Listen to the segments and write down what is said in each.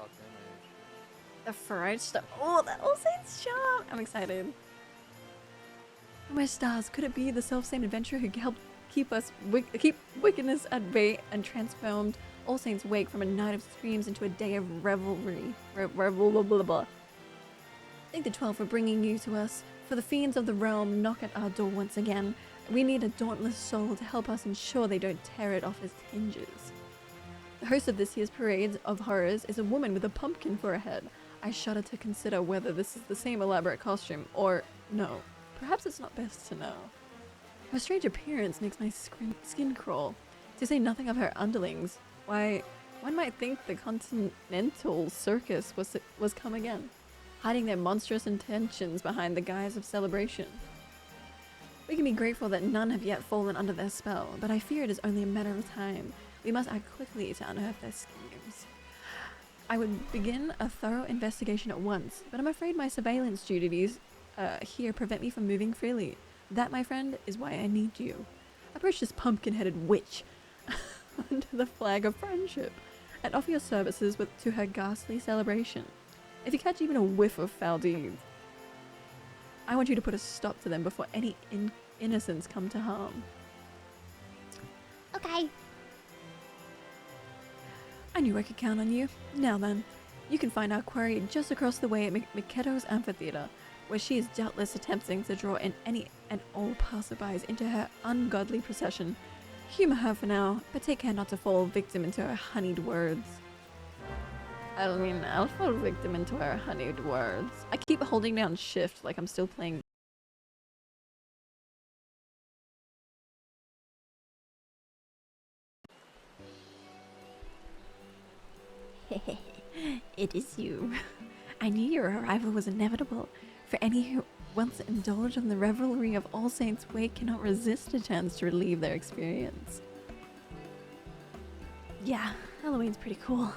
talk to him. The fried stuff. Oh, that all sounds sharp. I'm excited. Oh my stars, could it be the self-same adventurer who helped keep wickedness at bay and transformed All Saints' Wake from a night of screams into a day of revelry? Thank the 12 for bringing you to us. For the fiends of the realm knock at our door once again. We need a dauntless soul to help us ensure they don't tear it off its hinges. The host of this year's Parade of Horrors is a woman with a pumpkin for a head. I shudder to consider whether this is the same elaborate costume, or no. Perhaps it's not best to know. Her strange appearance makes my skin crawl, to say nothing of her underlings. Why, one might think the Continental Circus was come again, hiding their monstrous intentions behind the guise of celebration. We can be grateful that none have yet fallen under their spell, but I fear it is only a matter of time. We must act quickly to unearth their schemes. I would begin a thorough investigation at once, but I'm afraid my surveillance duties here prevent me from moving freely. That, my friend, is why I need you. Approach this pumpkin-headed witch under the flag of friendship and offer your services to her ghastly celebration. If you catch even a whiff of foul deeds, I want you to put a stop to them before any innocents come to harm. Okay. I knew I could count on you. Now then, you can find our quarry just across the way at Miketo's Amphitheater, where she is doubtless attempting to draw in any and all passerbys into her ungodly procession. Humor her for now, but take care not to fall victim into her honeyed words. I mean, I'll fall victim into her honeyed words. I keep holding down shift like I'm still playing. It is you. I knew your arrival was inevitable. For any who once indulge in the revelry of All Saints' Wake cannot resist a chance to relieve their experience. Yeah, Halloween's pretty cool.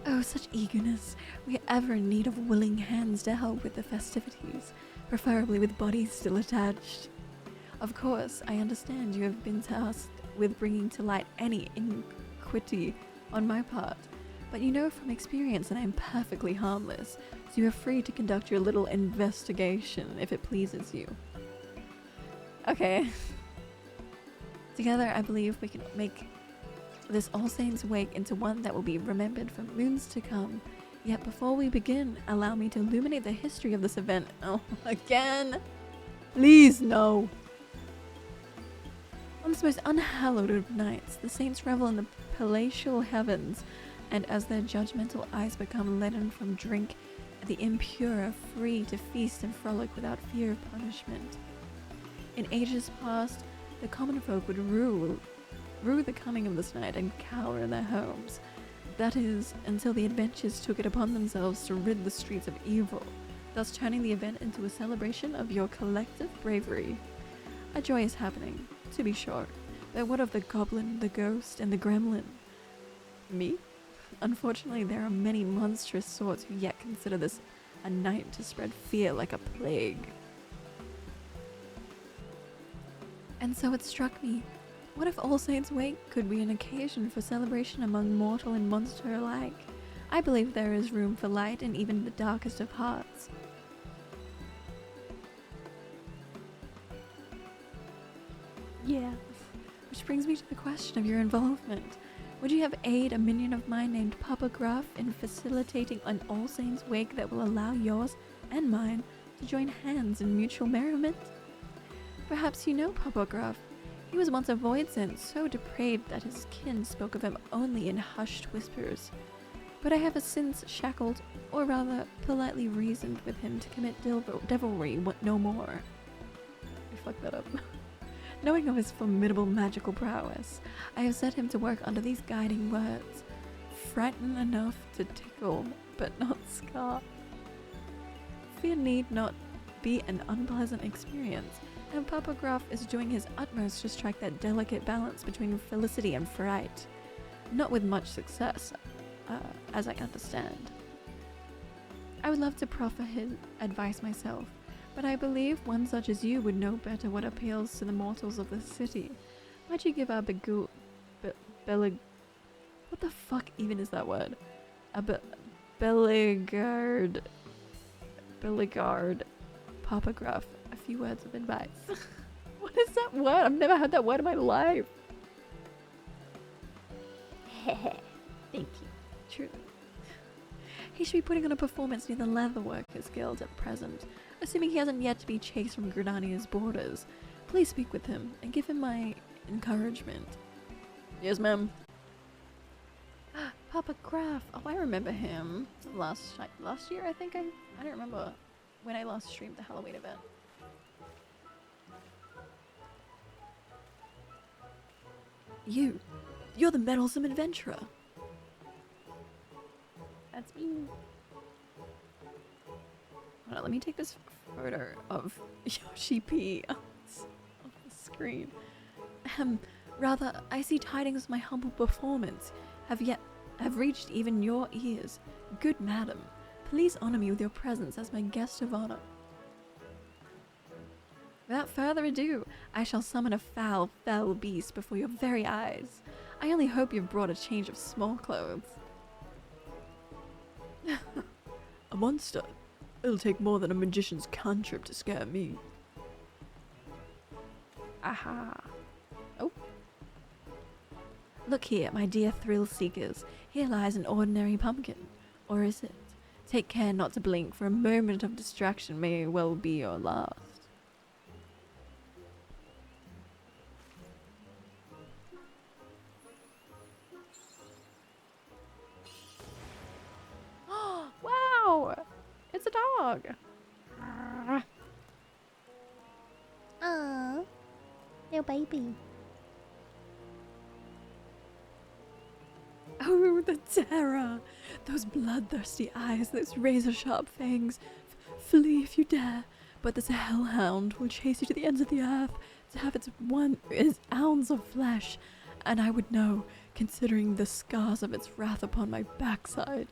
Oh, such eagerness. We are ever in need of willing hands to help with the festivities, preferably with bodies still attached. Of course, I understand you have been tasked with bringing to light any iniquity on my part, but you know from experience that I am perfectly harmless, so you are free to conduct your little investigation if it pleases you. Okay. Together, I believe we can make this All Saints' Wake into one that will be remembered for moons to come. Yet before we begin, allow me to illuminate the history of this event. Oh, again? Please, no. On this most unhallowed of nights, the saints revel in the palatial heavens, and as their judgmental eyes become leaden from drink, the impure are free to feast and frolic without fear of punishment. In ages past, the common folk would rue the coming of this night and cower in their homes. That is, until the adventurers took it upon themselves to rid the streets of evil, thus turning the event into a celebration of your collective bravery. A joyous happening, to be sure, but what of the goblin, the ghost, and the gremlin? Me? Unfortunately, there are many monstrous sorts who yet consider this a night to spread fear like a plague. And so it struck me, what if All Saints' Wake could be an occasion for celebration among mortal and monster alike? I believe there is room for light in even the darkest of hearts. Yeah, which brings me to the question of your involvement. Would you have aid a minion of mine named Papa Gruff in facilitating an All Saints' Wake that will allow yours and mine to join hands in mutual merriment? Perhaps you know Papa Gruff. He was once a void saint so depraved that his kin spoke of him only in hushed whispers. But I have since shackled, or rather politely reasoned with him to commit devilry no more. I fucked that up. Knowing of his formidable magical prowess, I have set him to work under these guiding words. Frighten enough to tickle, but not scar. Fear need not be an unpleasant experience, and Papa Gruff is doing his utmost to strike that delicate balance between felicity and fright. Not with much success, as I understand. I would love to proffer his advice myself, but I believe one such as you would know better what appeals to the mortals of the city. Might you give our what the fuck even is that word? Belligard Papograph. A few words of advice. What is that word? I've never heard that word in my life. Thank you. Truly. He should be putting on a performance near the Leatherworkers Guild at present, assuming he hasn't yet to be chased from Gridania's borders. Please speak with him and give him my encouragement. Yes, ma'am. Papa Graf. Oh, I remember him. Last year, I think. I don't remember when I last streamed the Halloween event. You're the meddlesome adventurer. That's me. Hold on, let me take this photo of Yoshi P on the screen. Rather, I see tidings of my humble performance have reached even your ears. Good madam, please honor me with your presence as my guest of honor. Without further ado, I shall summon a foul, fell beast before your very eyes. I only hope you've brought a change of small clothes. A monster? It'll take more than a magician's cantrip to scare me. Aha. Oh. Look here, my dear thrill seekers. Here lies an ordinary pumpkin. Or is it? Take care not to blink, for a moment of distraction may well be your last. Wow! It's a dog! Aww, little baby. Oh, the terror! Those bloodthirsty eyes, those razor-sharp fangs. Flee if you dare, but this hellhound will chase you to the ends of the earth to have its ounce of flesh, and I would know, considering the scars of its wrath upon my backside.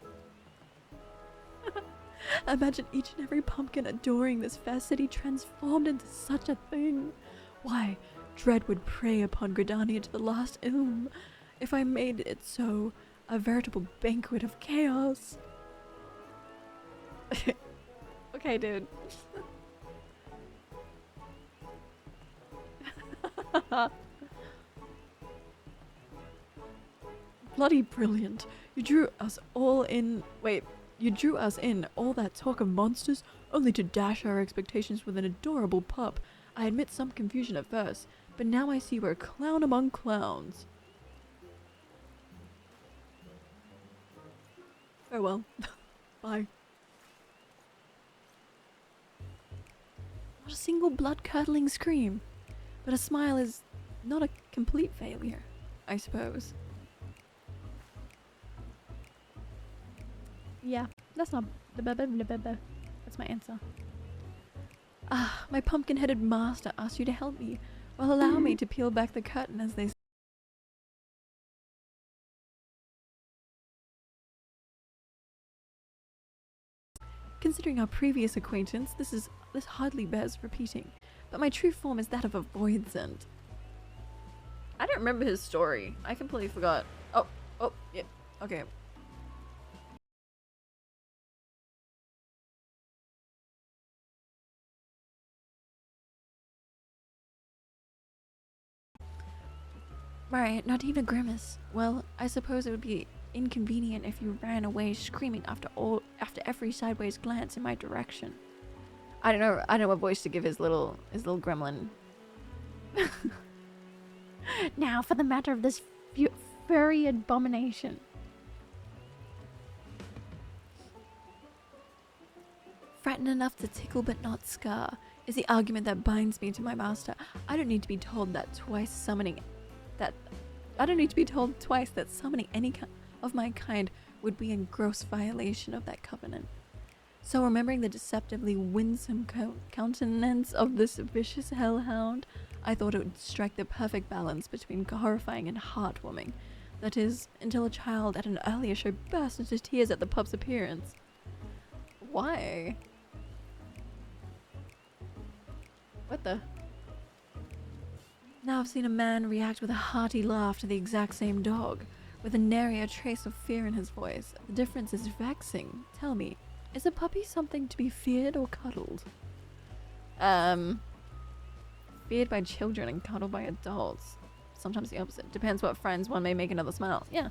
Imagine each and every pumpkin adoring this fair city transformed into such a thing. Why, dread would prey upon Gridania to the last ilm, if I made it so, a veritable banquet of chaos. Okay, dude. Bloody brilliant. You drew us in, all that talk of monsters, only to dash our expectations with an adorable pup. I admit some confusion at first, but now I see we're a clown among clowns. Farewell. Bye. Not a single blood-curdling scream, but a smile is not a complete failure, I suppose. Yeah, that's not that's my answer. Ah, my pumpkin-headed master asked you to help me. Well, allow me to peel back the curtain, as they say. Considering our previous acquaintance, this hardly bears repeating. But my true form is that of a voidsent. I don't remember his story. I completely forgot. Oh, yeah. Okay. Right, not even a grimace. Well, I suppose it would be inconvenient if you ran away screaming after every sideways glance in my direction. I don't know what voice to give his little gremlin. Now for the matter of this furry abomination. Frightened enough to tickle but not scar is the argument that binds me to my master. I don't need to be told twice that summoning any of my kind would be in gross violation of that covenant. So remembering the deceptively winsome countenance of this vicious hellhound, I thought it would strike the perfect balance between horrifying and heartwarming. That is, until a child at an earlier show burst into tears at the pup's appearance. Why? What the? Now I've seen a man react with a hearty laugh to the exact same dog. with nary a trace of fear in his voice. The difference is vexing. Tell me, is a puppy something to be feared or cuddled? Feared by children and cuddled by adults. Sometimes the opposite. Depends what friends one may make another smile. Yeah.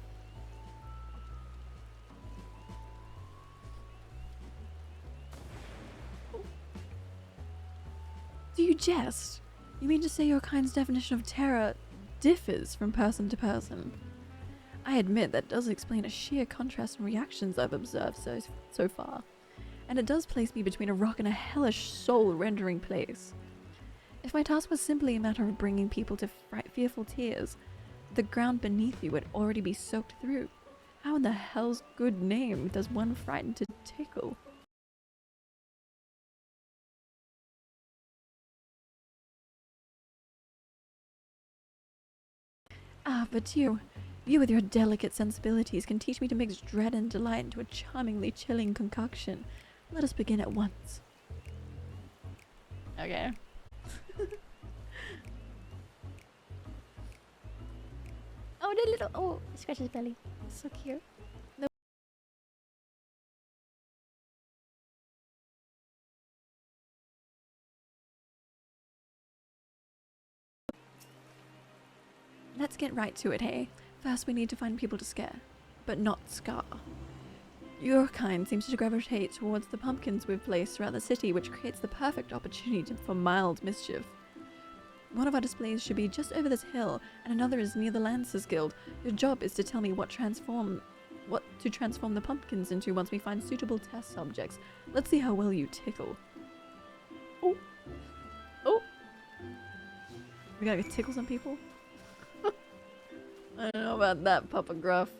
Do you jest? You mean to say your kind's definition of terror differs from person to person? I admit that does explain a sheer contrast in reactions I've observed so far. And it does place me between a rock and a hellish soul-rendering place. If my task was simply a matter of bringing people to fearful tears, the ground beneath you would already be soaked through. How in the hell's good name does one frighten to tickle? Ah, but you with your delicate sensibilities can teach me to mix dread and delight into a charmingly chilling concoction. Let us begin at once. Okay. Oh, the little... Oh, scratch his belly. So cute. Let's get right to it, hey? First we need to find people to scare, but not scar. Your kind seems to gravitate towards the pumpkins we've placed throughout the city, which creates the perfect opportunity for mild mischief. One of our displays should be just over this hill, and another is near the Lancers Guild. Your job is to tell me what to transform the pumpkins into once we find suitable test subjects. Let's see how well you tickle. Oh. Oh. We gotta tickle some people? I don't know about that, Papa Gruff.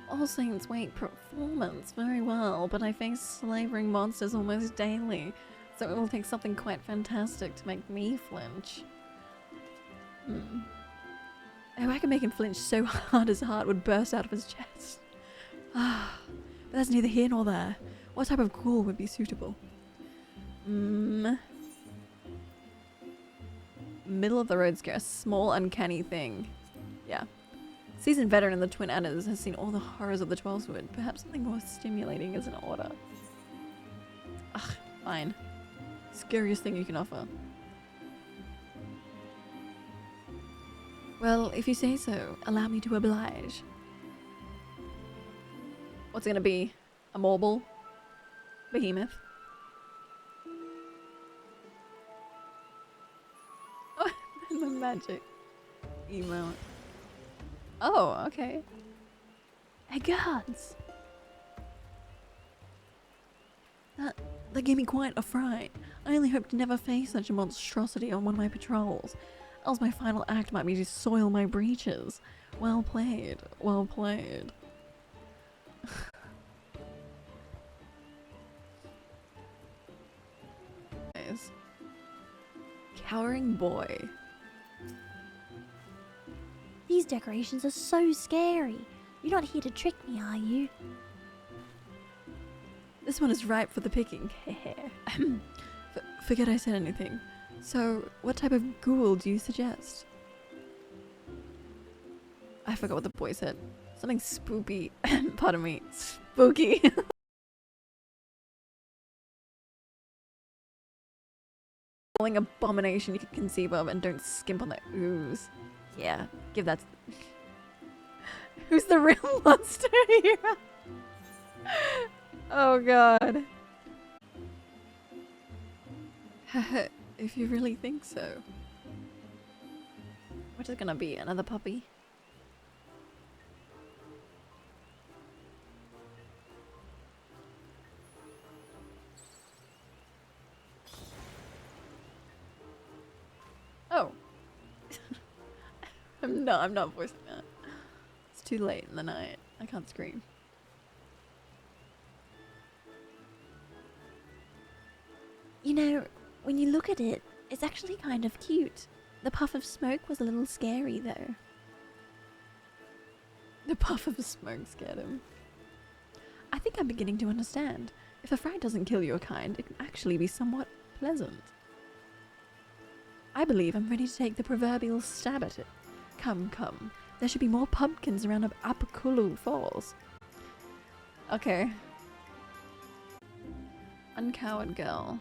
All Saints' Wake performance, very well, but I face slavering monsters almost daily, so it will take something quite fantastic to make me flinch. Oh, I can make him flinch so hard his heart would burst out of his chest. Ah, but that's neither here nor there. What type of ghoul would be suitable? Middle of the road scare, small uncanny thing. Yeah. Seasoned veteran in the Twin Adders has seen all the horrors of the 12 Wood. Perhaps something more stimulating is in order. Ugh, fine. Scariest thing you can offer. Well, if you say so, allow me to oblige. What's it gonna be? A marble? Behemoth? Oh, the magic emote. Oh, okay. Hey, gods! That gave me quite a fright. I only hope to never face such a monstrosity on one of my patrols, else my final act might be to soil my breeches. Well played, well played. Cowering boy. These decorations are so scary. You're not here to trick me, are you? This one is ripe for the picking. Forget I said anything. So, what type of ghoul do you suggest? I forgot what the boy said. Something spoopy. Pardon me. Spooky. Abomination you could conceive of, and don't skimp on the ooze. Yeah, give that. Who's the real monster here? Oh god. If you really think so. What is gonna be? Another puppy? Oh. I'm not voicing that. It's too late in the night. I can't scream. You know, when you look at it, it's actually kind of cute. The puff of smoke was a little scary, though. The puff of smoke scared him. I think I'm beginning to understand. If a fright doesn't kill your kind, it can actually be somewhat pleasant. I believe I'm ready to take the proverbial stab at it. Come, come. There should be more pumpkins around Apakulu Falls. Okay. Uncoward girl.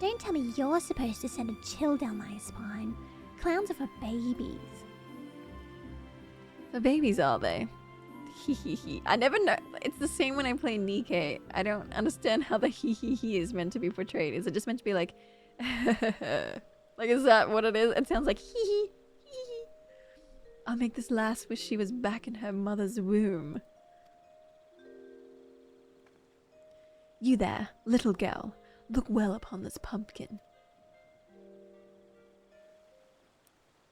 Don't tell me you're supposed to send a chill down my spine. Clowns are for babies. For babies, are they? Hee. I never know. It's the same when I play Nikke. I don't understand how the hee is meant to be portrayed. Is it just meant to be like, like, is that what it is? It sounds like hee. I'll make this last wish she was back in her mother's womb. You there, little girl. Look well upon this pumpkin.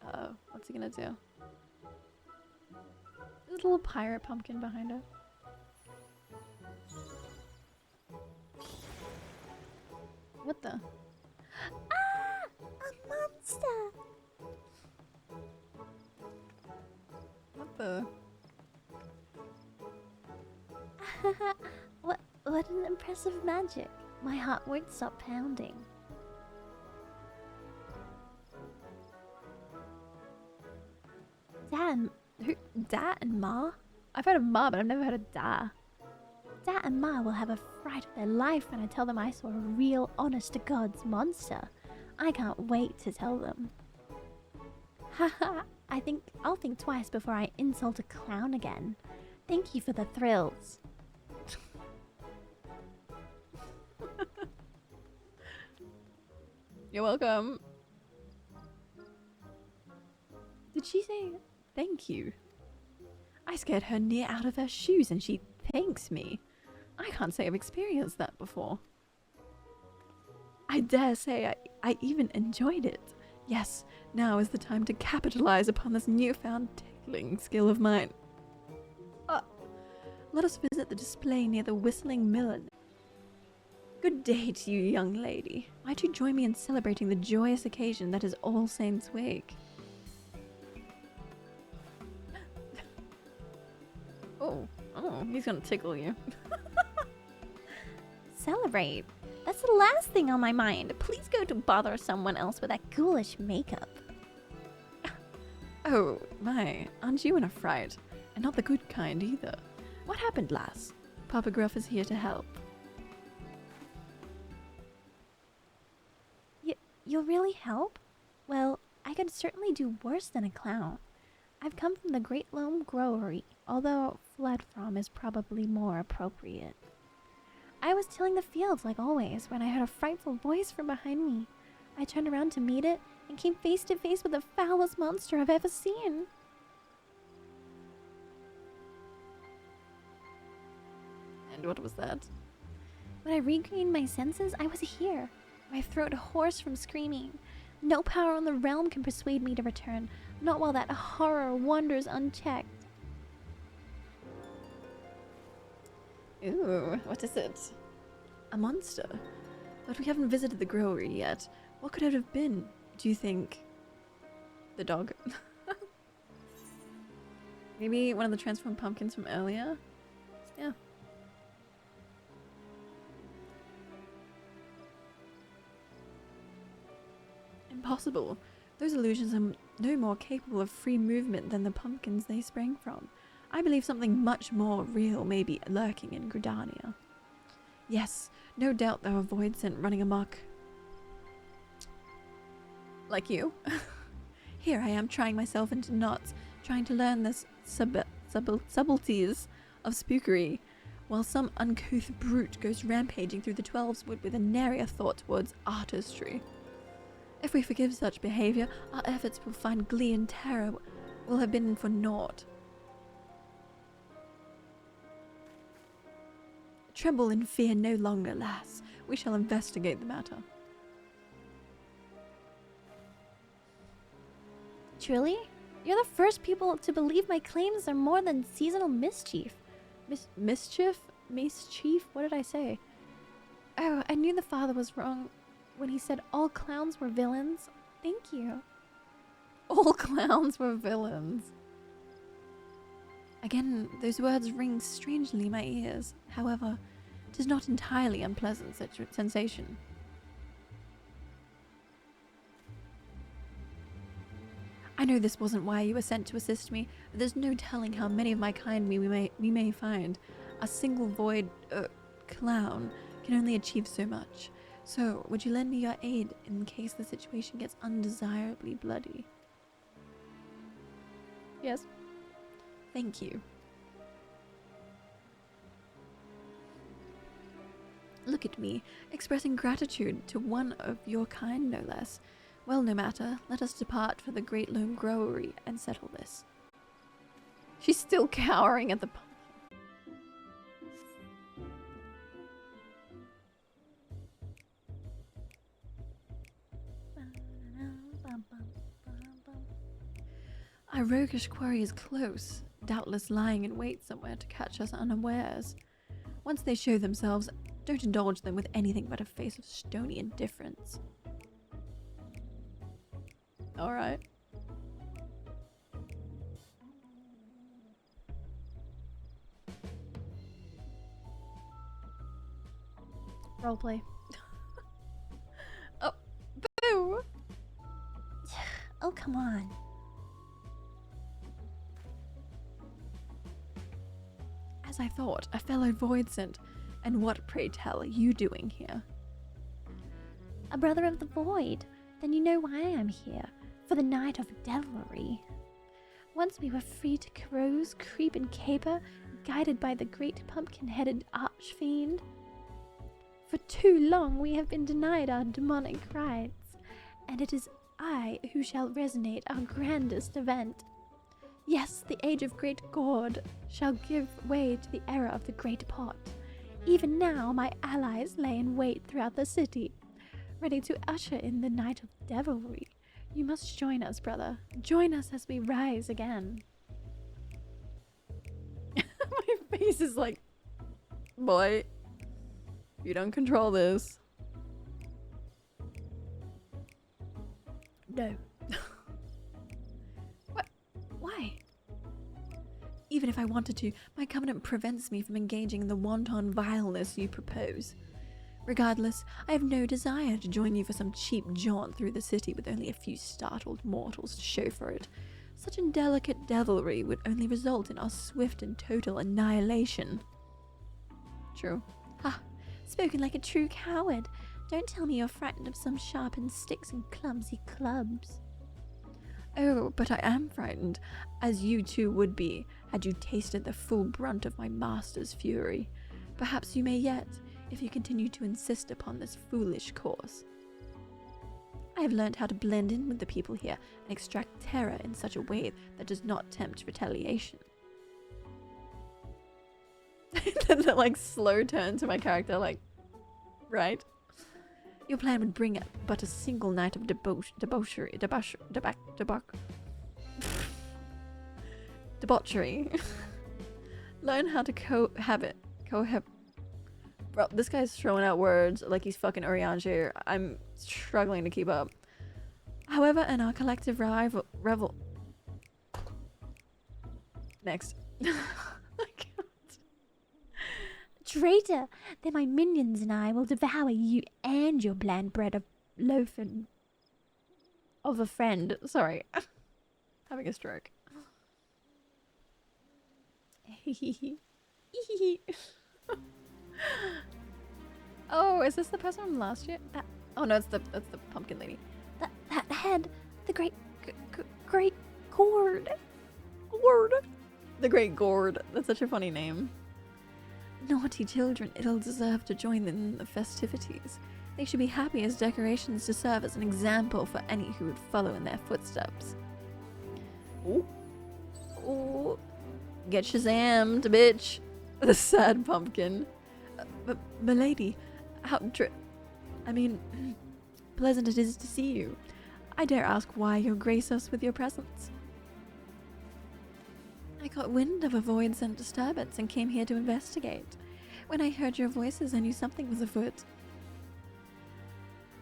Uh-oh, what's he gonna do? There's a little pirate pumpkin behind her. What the? Ah! A monster! What the? What an impressive magic. My heart won't stop pounding. Da and Ma? I've heard of Ma, but I've never heard of Da. Dad and Ma will have a fright of their life when I tell them I saw a real honest-to-God's monster. I can't wait to tell them. Haha, I'll think twice before I insult a clown again. Thank you for the thrills. You're welcome. Did she say thank you? I scared her near out of her shoes and she thanks me. I can't say I've experienced that before. I dare say I even enjoyed it. Yes, now is the time to capitalize upon this newfound tickling skill of mine. Let us visit the display near the Whistling Mill. Good day to you, young lady. Might you join me in celebrating the joyous occasion that is All Saints' Wake? Oh, he's gonna tickle you. Celebrate. That's the last thing on my mind. Please go to bother someone else with that ghoulish makeup. Oh, my. Aren't you in a fright? And not the good kind either. What happened, lass? Papa Gruff is here to help. You'll really help? Well, I could certainly do worse than a clown. I've come from the Great Loam Growery, although fled from is probably more appropriate. I was tilling the fields like always when I heard a frightful voice from behind me. I turned around to meet it and came face to face with the foulest monster I've ever seen. And what was that? When I regained my senses, I was here. My throat hoarse from screaming. No power in the realm can persuade me to return, not while that horror wanders unchecked. Ooh, what is it? A monster? But we haven't visited the growery yet. What could it have been, do you think? The dog? Maybe one of the transformed pumpkins from earlier? Yeah. Impossible. Those illusions are no more capable of free movement than the pumpkins they sprang from. I believe something much more real may be lurking in Gridania. Yes, no doubt there are voids sent running amok. Like you. Here I am trying myself into knots, trying to learn the subtleties of spookery, while some uncouth brute goes rampaging through the 12's wood with a narier thought towards artistry. If we forgive such behavior, our efforts will find glee and terror will have been for naught. Tremble in fear no longer, lass. We shall investigate the matter. Truly? You're the first people to believe my claims are more than seasonal mischief. Mischief? Mischief? What did I say? Oh, I knew the father was wrong when he said all clowns were villains. Thank you. All clowns were villains. Again, those words ring strangely in my ears. However, 'tis not entirely unpleasant sensation. I I know this wasn't why you were sent to assist me, but there's no telling how many of my kind we may find. A single void clown can only achieve so much. So, would you lend me your aid in case the situation gets undesirably bloody? Yes. Thank you. Look at me, expressing gratitude to one of your kind, no less. Well, no matter. Let us depart for the Great Loam Growery and settle this. She's still cowering at the pumpkin. Our roguish quarry is close, doubtless lying in wait somewhere to catch us unawares. Once they show themselves, don't indulge them with anything but a face of stony indifference. Alright. Roleplay. Oh, boo! Oh, come on. As I thought, a fellow void sent. And what, pray tell, are you doing here? A brother of the void. Then you know why I am here. For the night of devilry. Once we were free to carouse, creep, and caper, guided by the great pumpkin-headed archfiend. For too long we have been denied our demonic rights, and it is I who shall resonate our grandest event. Yes, the age of Great Gord shall give way to the era of the Great Pot. Even now my allies lay in wait throughout the city, ready to usher in the night of devilry. You must join us, brother. Join us as we rise again. My face is like, boy, you don't control this. No. What? Why? Even if I wanted to, my covenant prevents me from engaging in the wanton vileness you propose. Regardless, I have no desire to join you for some cheap jaunt through the city with only a few startled mortals to show for it. Such indelicate devilry would only result in our swift and total annihilation. True. Ha! Spoken like a true coward. Don't tell me you're frightened of some sharpened sticks and clumsy clubs. Oh, but I am frightened, as you too would be, had you tasted the full brunt of my master's fury. Perhaps you may yet, if you continue to insist upon this foolish course. I have learned how to blend in with the people here and extract terror in such a way that does not tempt retaliation. Then the like slow turn to my character, like, right? Your plan would bring but a single night of debauchery. Learn how to cohabit. Bro, this guy's throwing out words like he's fucking Urianger. I'm struggling to keep up. However, in our collective revel... Next. I can't. Traitor! Then my minions and I will devour you and your bland bread of loaf and... of a friend. Sorry. Having a stroke. Oh, is this the person from last year? Oh no, that's the pumpkin lady. That head! The great gourd! The Great Gourd. That's such a funny name. Naughty children ill deserve to join in the festivities. They should be happy as decorations to serve as an example for any who would follow in their footsteps. Ooh. Ooh. Get Shazammed, bitch. The sad pumpkin. But, milady, how pleasant it is to see you. I dare ask why you grace us with your presence. I got wind of a void-sent disturbance and came here to investigate. When I heard your voices, I knew something was afoot.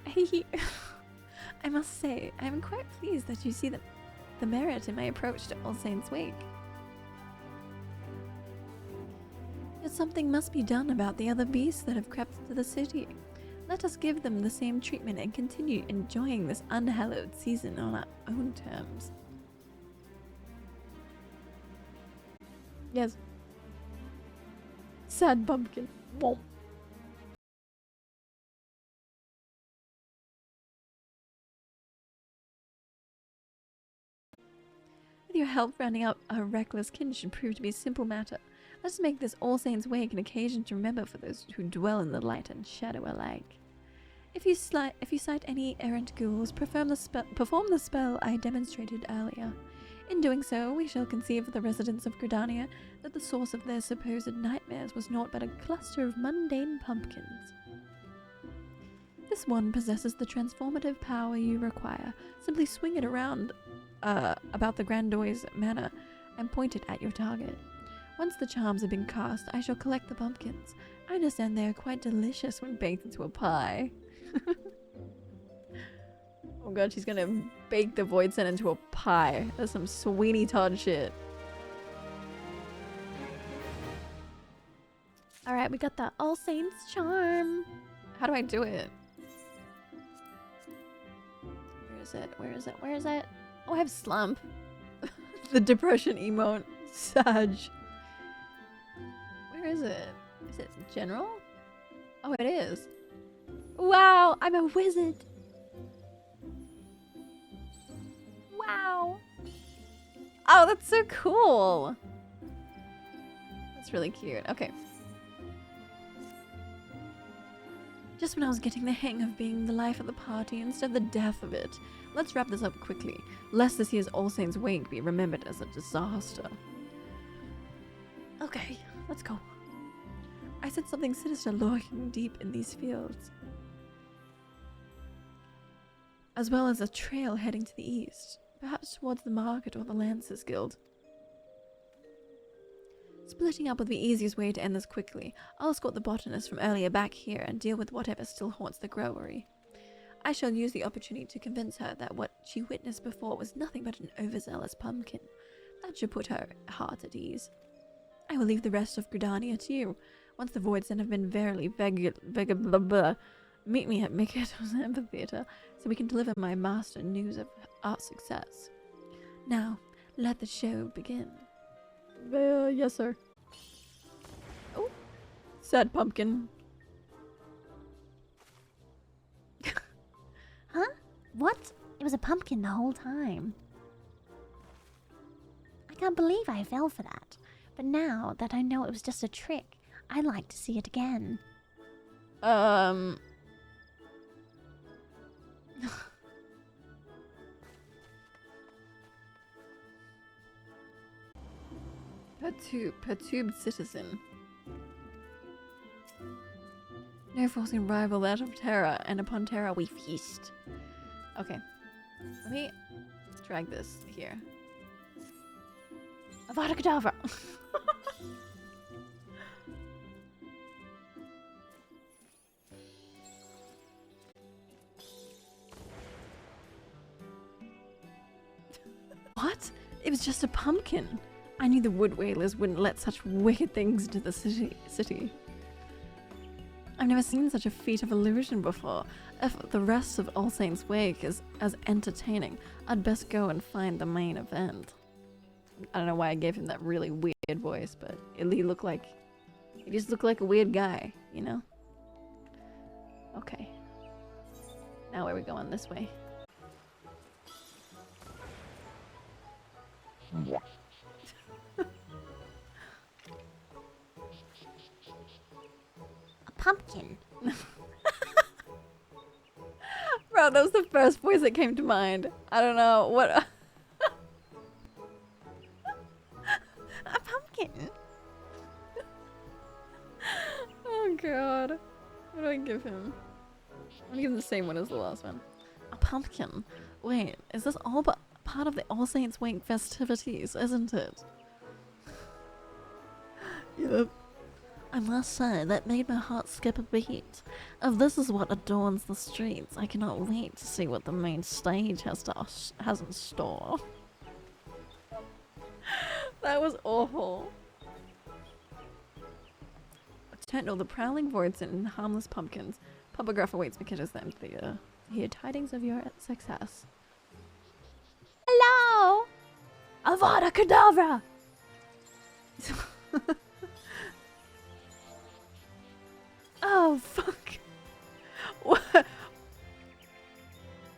I must say, I am quite pleased that you see the merit in my approach to All Saints' Wake. Yet something must be done about the other beasts that have crept into the city. Let us give them the same treatment and continue enjoying this unhallowed season on our own terms. Yes. Sad pumpkin. Womp. With your help, rounding up a reckless kin should prove to be a simple matter. Let's make this All Saints' Wake an occasion to remember for those who dwell in the light and shadow alike. If you sight any errant ghouls, perform the spell I demonstrated earlier. In doing so, we shall conceive of the residents of Gridania that the source of their supposed nightmares was naught but a cluster of mundane pumpkins. This one possesses the transformative power you require. Simply swing it around about the Grandoy's manor and point it at your target. Once the charms have been cast, I shall collect the pumpkins. I understand they are quite delicious when baked into a pie. Oh god, she's gonna bake the Void Sen into a pie. That's some Sweeney Todd shit. Alright, we got the All Saints charm. How do I do it? Where is it? Where is it? Where is it? Oh, I have slump. The depression emote. Sag. Where is it? Is it general? Oh, it is. Wow, I'm a wizard. Wow. Oh, that's so cool. That's really cute. Okay. Just when I was getting the hang of being the life of the party instead of the death of it. Let's wrap this up quickly, lest this year's All Saints' Wake be remembered as a disaster. Okay, let's go. I sense something sinister lurking deep in these fields, as well as a trail heading to the east, perhaps towards the market or the Lancers Guild. Splitting up would be the easiest way to end this quickly. I'll escort the botanist from earlier back here and deal with whatever still haunts the growery. I shall use the opportunity to convince her that what she witnessed before was nothing but an overzealous pumpkin. That should put her heart at ease. I will leave the rest of Gridania to you. Once the Void Sen have been verily meet me at Mikato's amphitheater so we can deliver my master news of our success. Now, let the show begin. Yes, sir. Oh, sad pumpkin. Huh? What? It was a pumpkin the whole time. I can't believe I fell for that. But now that I know it was just a trick, I'd like to see it again. Perturbed citizen. No forcing rival out of terror, and upon terror we feast. Okay. Let me drag this here. Avada Kedavra! What? It was just a pumpkin. I knew the wood whalers wouldn't let such wicked things into the city. I've never seen such a feat of illusion before. If the rest of All Saints' Wake is as entertaining, I'd best go and find the main event. I don't know why I gave him that really weird voice, but he just looked like a weird guy, you know? Okay. Now where are we going? This way. A pumpkin. Bro, that was the first voice that came to mind. I don't know what. A pumpkin. Oh god. What do I give him? I'm gonna give him the same one as the last one. A pumpkin. Wait, is this all but part of the All Saints' Wake festivities, isn't it? Yep. I must say, that made my heart skip a beat. If this is what adorns the streets, I cannot wait to see what the main stage has in store. That was awful. Turn all the prowling voids and harmless pumpkins. Pupograph awaits Mikito's amphitheater to hear tidings of your success. Hello! Avada Kedavra! Oh, fuck. What?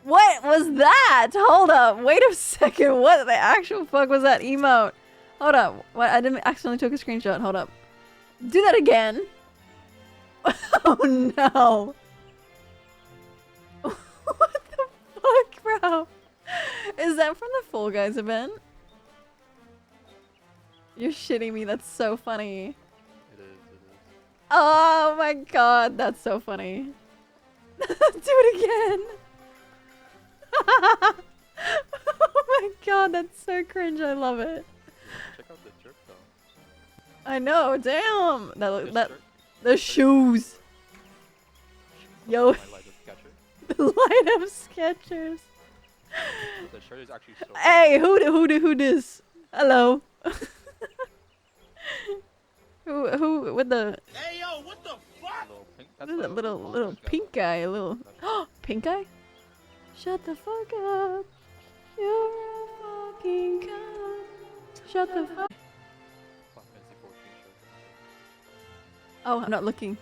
What was that? Hold up. Wait a second. What the actual fuck was that emote? Hold up. What? I didn't accidentally took a screenshot. Hold up. Do that again. Oh no. What the fuck, bro? Is that from the Fall Guys event? You're shitting me. That's so funny. It is. Oh my god, that's so funny. Do it again. Oh my god, that's so cringe. I love it. Check out the jerk though. I know. Damn. This That shirt- the shoes. Yo. My light of Skechers. The light of Skechers. The shirt is actually so. Hey, who this? Hello. who with the Hey yo, what the fuck? Little pink. little pink guy? A little pink guy. Shut the fuck up. You're a fucking cunt. Shut the fuck. Oh, I'm not looking.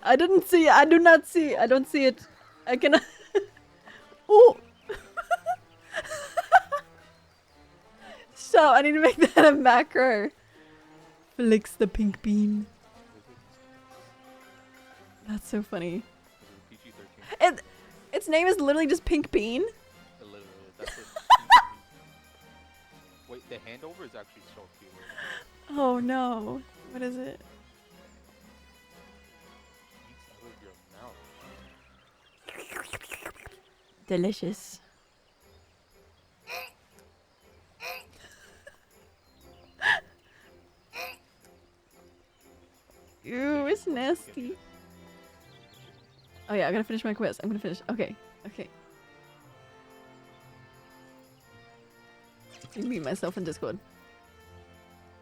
I didn't see it. I do not see. I don't see it. I cannot. Oh. So I need to make that a macro. Flicks the pink bean. That's so funny. Its name is literally just Pink Bean. Literally, that's it. Wait, the handover is actually so cute. Oh no. What is it? Eats out of your mouth. Delicious. Ew, it's nasty. Oh yeah, I'm gonna finish my quiz. I'm gonna finish. Okay, okay. I mute myself in Discord.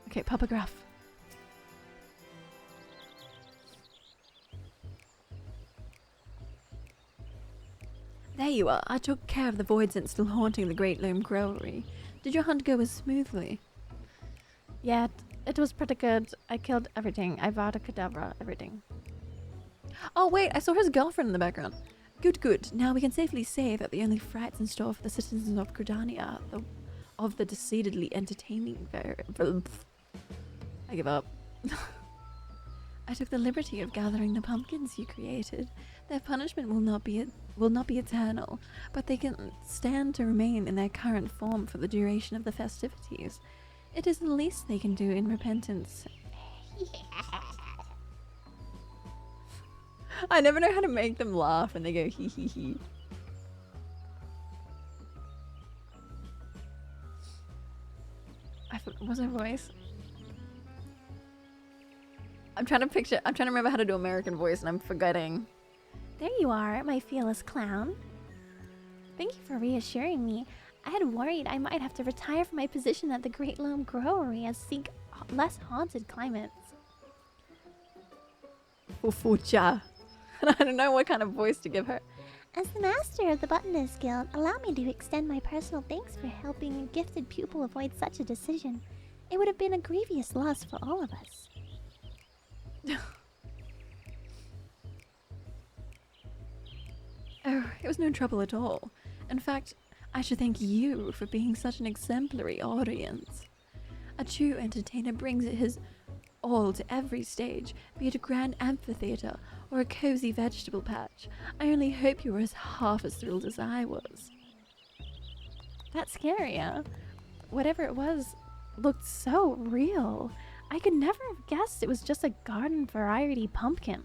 Okay, Papagraph. There you are. I took care of the voids and still haunting the Great Loam Growlery. Did your hunt go as smoothly? Yeah, it was pretty good. I killed everything. I vowed a cadavra, everything. Oh wait, I saw his girlfriend in the background. Good, good. Now we can safely say that the only frights in store for the citizens of Gridania are of the decidedly entertaining I give up. I took the liberty of gathering the pumpkins you created. Their punishment will not be eternal, but they can stand to remain in their current form for the duration of the festivities. It is the least they can do in repentance. I never know how to make them laugh when they go hee hee hee. Was her voice? I'm trying to remember how to do American voice and I'm forgetting. There you are, my fearless clown. Thank you for reassuring me. I had worried I might have to retire from my position at the Great Loam Growlery and seek less haunted climates. Fufucha. I don't know what kind of voice to give her. As the master of the Botanist Guild, allow me to extend my personal thanks for helping a gifted pupil avoid such a decision. It would have been a grievous loss for all of us. Oh, it was no trouble at all. In fact, I should thank you for being such an exemplary audience. A true entertainer brings his all to every stage, be it a grand amphitheater or a cozy vegetable patch. I only hope you were half as thrilled as I was. That's scarier. Whatever it was looked so real. I could never have guessed it was just a garden variety pumpkin.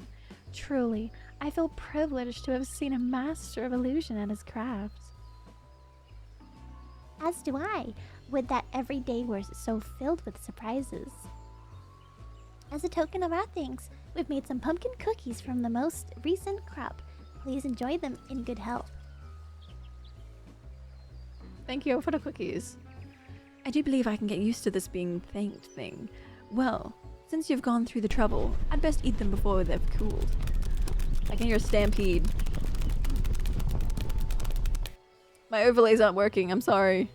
Truly, I feel privileged to have seen a master of illusion at his craft. As do I, would that every day were so filled with surprises. As a token of our thanks, we've made some pumpkin cookies from the most recent crop. Please enjoy them in good health. Thank you for the cookies. I do believe I can get used to this being thanked thing. Well, since you've gone through the trouble, I'd best eat them before they've cooled. I can hear a stampede. My overlays aren't working, I'm sorry.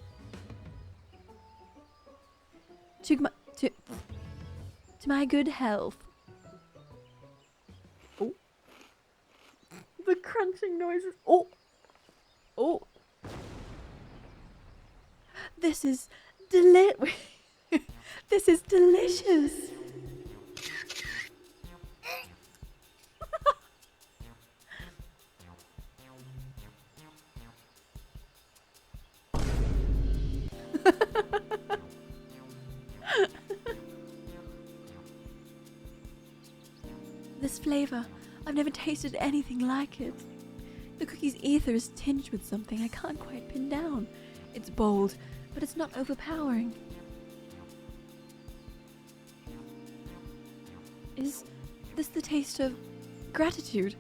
To my, to my good health. Oh. The crunching noises. Oh. Oh. This is This is delicious. This flavor, I've never tasted anything like it. The cookie's ether is tinged with something I can't quite pin down. It's bold, but it's not overpowering. Is this the taste of gratitude?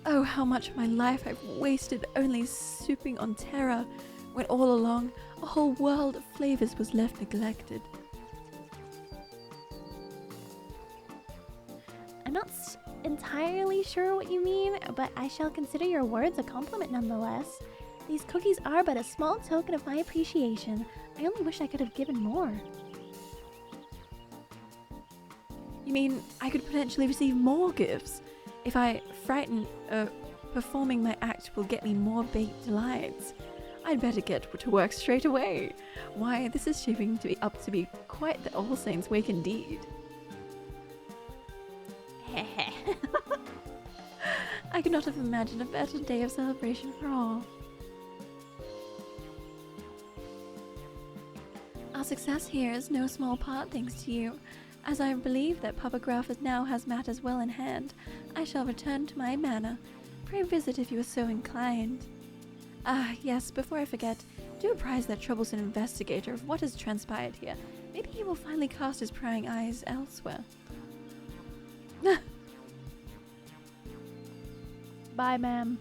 Oh, how much of my life I've wasted only souping on terror, when all along a whole world of flavors was left neglected. I'm not entirely sure what you mean, but I shall consider your words a compliment nonetheless. These cookies are but a small token of my appreciation. I only wish I could have given more. You mean I could potentially receive more gifts? If I frighten, performing my act will get me more baked delights. I'd better get to work straight away. Why, this is shaping to be up to be quite the All Saints' Wake indeed. I could not have imagined a better day of celebration for all. Our success here is no small part thanks to you. As I believe that Papa Gruff now has matters well in hand, I shall return to my manor. Pray visit if you are so inclined. Ah, yes, before I forget, do apprise that troublesome investigator of what has transpired here. Maybe he will finally cast his prying eyes elsewhere. Bye, ma'am.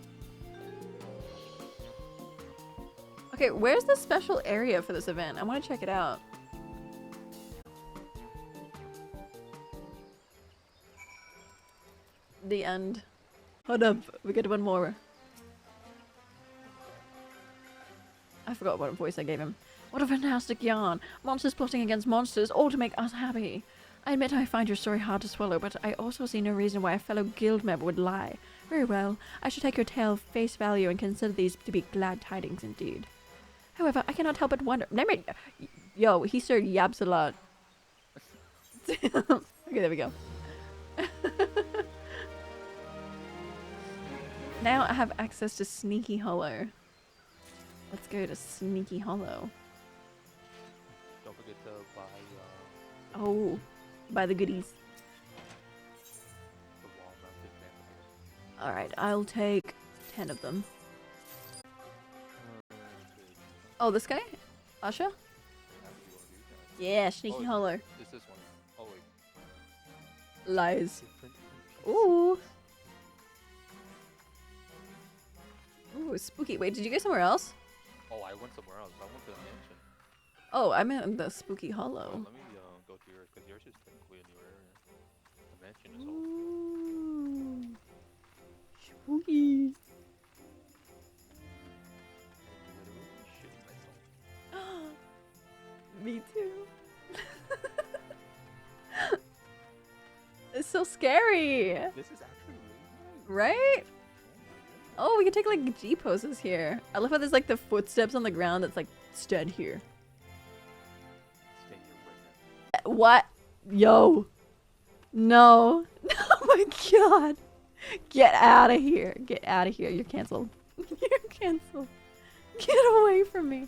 Okay, where's the special area for this event? I want to check it out. The end. Hold up, we get one more. I forgot what voice I gave him. What a fantastic yarn! Monsters plotting against monsters, all to make us happy. I admit I find your story hard to swallow, but I also see no reason why a fellow guild member would lie. Very well, I shall take your tale face value and consider these to be glad tidings indeed. However, I cannot help but wonder. Yo, he sure yaps a lot. Okay, there we go. Now I have access to Sneaky Hollow. Let's go to Sneaky Hollow. Don't forget to buy Oh, buy the goodies. the wall-mounted bandolier. Alright, I'll take 10 of them. Oh, this guy? Asha? Yeah, Sneaky Oh, Hollow. It's this one. Oh wait. Lies. Different Ooh. Ooh, spooky. Wait, did you go somewhere else? Oh, I went somewhere else. I went to the mansion. Oh, I meant the Spooky Oh, Hollow. let me go to yours, because yours is technically a new area. The mansion is old. Ooh. Spooky. I'm literally shitting myself. Me too. It's so scary. This is actually really nice. Right? Oh my Oh, we can take like G poses here. I love how there's like the footsteps on the ground that's like, stand here. goodness. Stay here right now. What? Yo. No. Oh my god. Get out of here. Get out of here. You're canceled. You're canceled. Get away from me.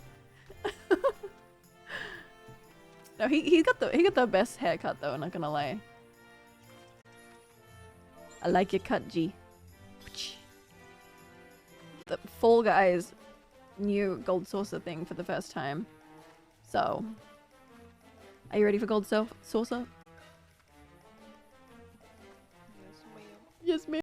No, he got the best haircut though, not gonna lie. I like your cut, G. The Fall Guys new gold saucer thing for the first time. So, are you ready for gold saucer? Yes, ma'am. Yes, ma'am.